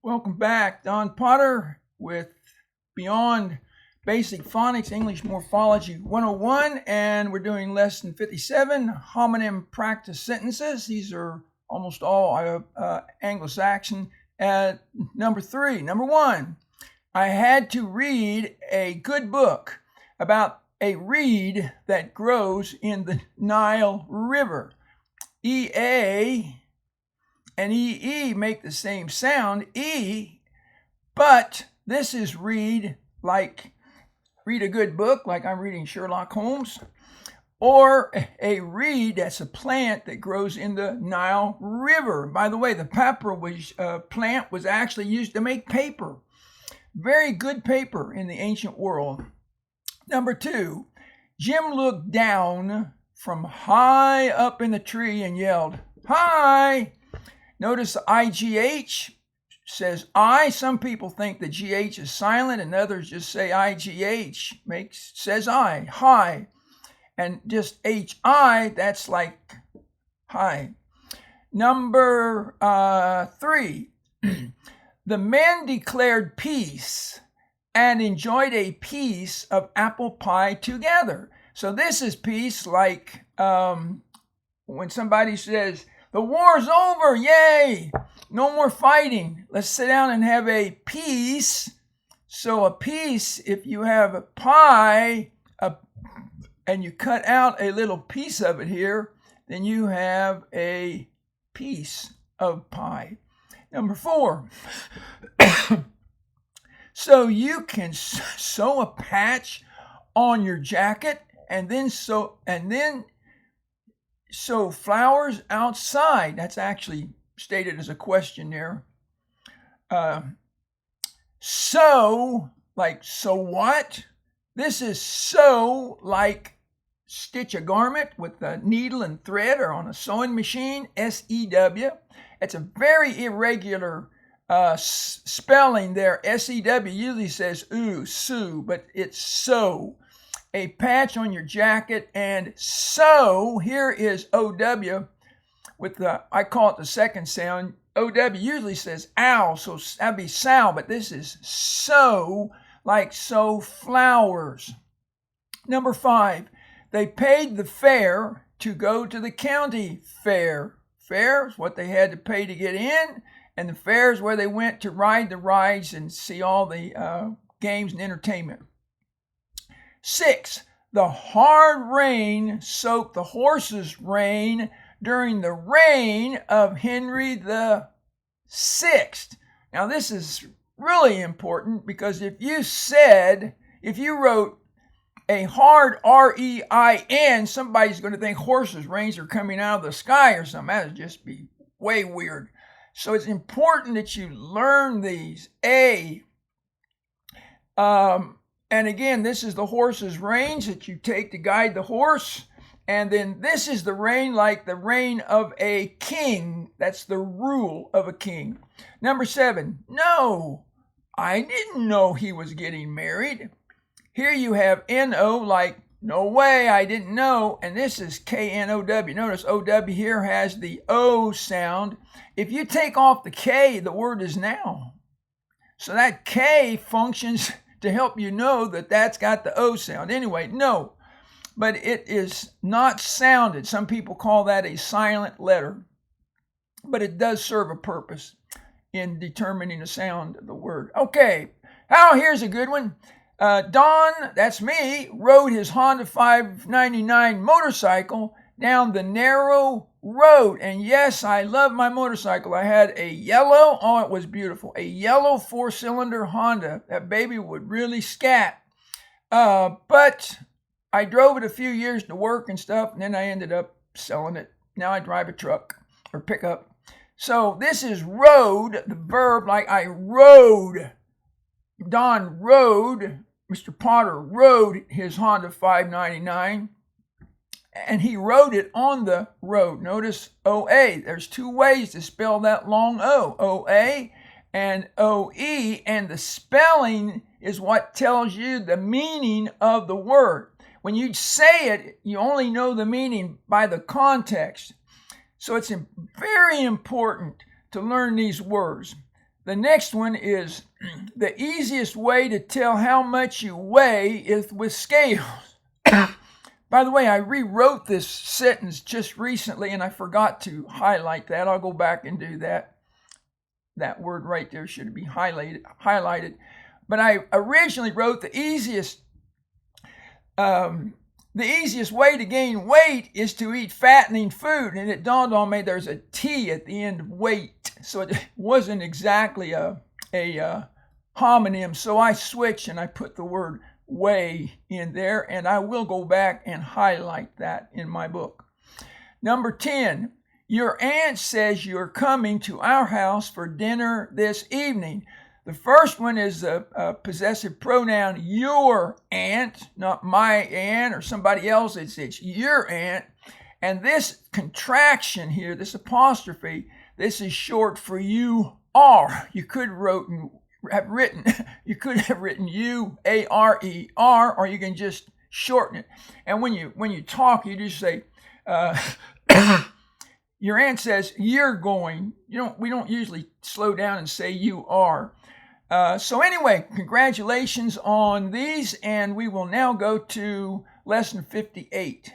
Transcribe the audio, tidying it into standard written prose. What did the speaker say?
Welcome back. Don Potter with Beyond Basic Phonics English Morphology 101, and we're doing lesson 57, Homonym Practice Sentences. These are almost all Anglo-Saxon. Number 3, number 1, I had to read a good book about a reed that grows in the Nile River. EA and EE make the same sound, E, but this is read a good book, like I'm reading Sherlock Holmes, or a reed that's a plant that grows in the Nile River. By the way, the papyrus plant was actually used to make paper. Very good paper in the ancient world. Number 2, Jim looked down from high up in the tree and yelled, "Hi!" Notice the IGH says I. Some people think the GH is silent and others just say IGH, says I, hi. And just HI, that's like hi. Number 3, the men declared peace and enjoyed a piece of apple pie together. So this is peace, like when somebody says, "The war's over, yay! No more fighting. Let's sit down and have a piece." So a piece, if you have a pie and you cut out a little piece of it here, then you have a piece of pie. Number 4, so you can sew a patch on your jacket and then sew flowers outside. That's actually stated as a question there. So what? This is sew, like stitch a garment with a needle and thread or on a sewing machine, SEW. It's a very irregular spelling there. SEW usually says ooh, sue, but it's sew. A patch on your jacket, and so here is OW with I call it the second sound. OW usually says ow, so that'd be sow, but this is sow, like sow flowers. Number 5, they paid the fare to go to the county fair. Fair is what they had to pay to get in, and the fair is where they went to ride the rides and see all the games and entertainment. 6, the hard rain soaked the horse's rein during the reign of Henry the Sixth. Now this is really important because if you wrote a hard REIN, somebody's going to think horses' reins are coming out of the sky or something. That would just be way weird. So it's important that you learn these. And again, this is the horse's reins that you take to guide the horse. And then this is the reign, like the reign of a king. That's the rule of a king. Number 7, no, I didn't know he was getting married. Here you have NO, like no way, I didn't know. And this is KNOW. Notice OW here has the O sound. If you take off the K, the word is now. So that K functions to help you know that that's got the O sound. Anyway, no, but it is not sounded. Some people call that a silent letter, but it does serve a purpose in determining the sound of the word. Okay, here's a good one. Don, that's me, rode his Honda 599 motorcycle down the narrow road. And yes, I love my motorcycle. I had a yellow, it was beautiful, a yellow 4-cylinder Honda. That baby would really scat. But I drove it a few years to work and stuff, and then I ended up selling it. Now I drive a truck or pickup. So this is rode, the verb, like I rode. Don rode, Mr. Potter rode his Honda 599. And he wrote it on the road. Notice OA. There's 2 ways to spell that long O. OA and OE. And the spelling is what tells you the meaning of the word. When you say it, you only know the meaning by the context. So it's very important to learn these words. The next one is the easiest way to tell how much you weigh is with scales. By the way, I rewrote this sentence just recently and I forgot to highlight that. I'll go back and do that. That word right there should be highlighted. But I originally wrote the easiest way to gain weight is to eat fattening food. And it dawned on me there's a T at the end of weight. So it wasn't exactly a homonym. So I switched and I put the word weigh in there. And I will go back and highlight that in my book. Number 10, your aunt says you're coming to our house for dinner this evening. The first one is a possessive pronoun, your aunt, not my aunt or somebody else. It's your aunt. And this contraction here, this apostrophe, this is short for you are. You could have written you, A-R-E-R, or you can just shorten it. And when you talk, you just say, your aunt says you're going. We don't usually slow down and say you are. So anyway, congratulations on these, and we will now go to lesson 58.